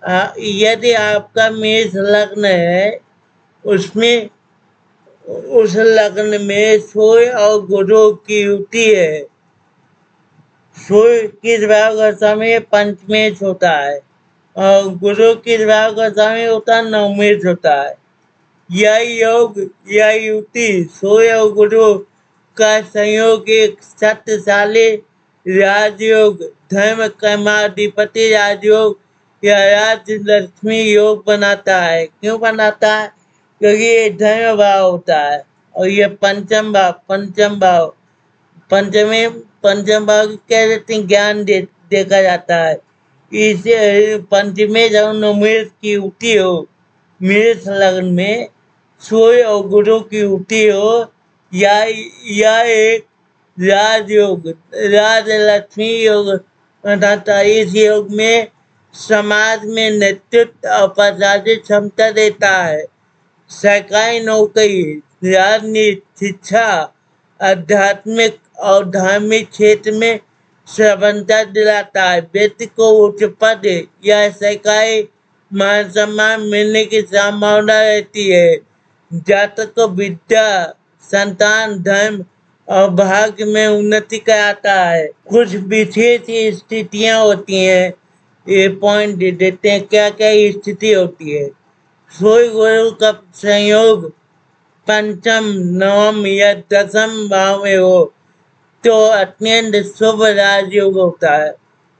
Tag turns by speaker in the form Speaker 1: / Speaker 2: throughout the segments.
Speaker 1: यदि आपका मेष लग्न है, उसमें उस लग्न में सूर्य और गुरु की युति है। सूर्य किस भाव का समय पंचमेश होता है और गुरु किस भाव का समय होता है नवमेश होता है। यह योग, यह युति सूर्य और गुरु का संयोग एक शक्तिशाली राजयोग, धर्म कर्माधिपति राजयोग या राज लक्ष्मी योग बनाता है। क्यों बनाता है? क्योंकि ये धर्म भाव होता है और ये पंचम भाव पंचम भाव क्या कहते हैं, ज्ञान देखा जाता है। इसे पंचमेश और नवमेश की युति हो, मेष लग्न में सूर्य और गुरु की युति हो, या एक राजयोग, राज लक्ष्मी योग बनाता है। इस योग में समाज में नेतृत्व और प्रशासनिक क्षमता देता है। सरकारी नौकरी, राजनीति, शिक्षा, आध्यात्मिक और धार्मिक क्षेत्र में सफलता दिलाता है। व्यक्ति को उच्च पद या सरकारी मान सम्मान मिलने की संभावना रहती है। जातक को विद्या, संतान, धर्म और भाग्य में उन्नति कराता है। कुछ विशेष स्थितियां होती हैं, ये पॉइंट दे देते हैं क्या क्या स्थिति होती है। सूर्य गुरु का संयोग पंचम, नवम या दसम भाव में हो तो अत्यंत शुभ राजयोग होता है।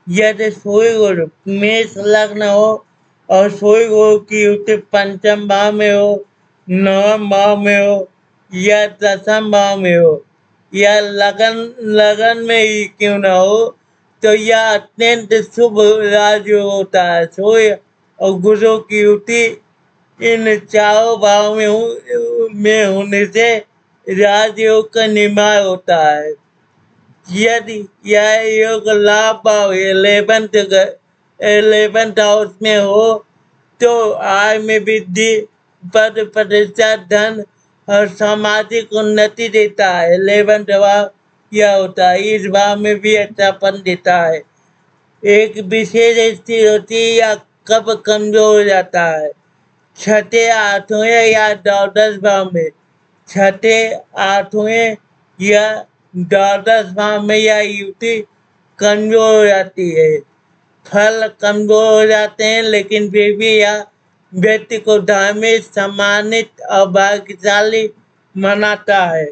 Speaker 1: यदि सूर्य गुरु मेष लग्न हो और सूर्य गुरु की युति पंचम भाव में हो, नवम भाव में हो या दसम भाव में हो या लगन में ही क्यों न हो, तो यह अत्यंत शुभ राजयोग होता है। सूर्य और गुरु की युति इन चारों भाव में होने से राजयोग का निर्माण होता है। यदि यह योग लाभ भाव 11th हाउस में हो तो आय में वृद्धि, पद प्रतिष्ठा, धन और सामाजिक उन्नति देता है। 11th भाव यह होता है, इस भाव में भी अच्छापन देता है। एक विशेष स्थिति होती है या कब कमजोर हो जाता है, छठे, आठवें या द्वादश भाव में। छठे, आठवें या द्वादश भाव में यह युति कमजोर हो जाती है। फल कमजोर हो जाते हैं, लेकिन फिर भी यह व्यक्ति को धार्मिक, सम्मानित और भाग्यशाली मनाता है।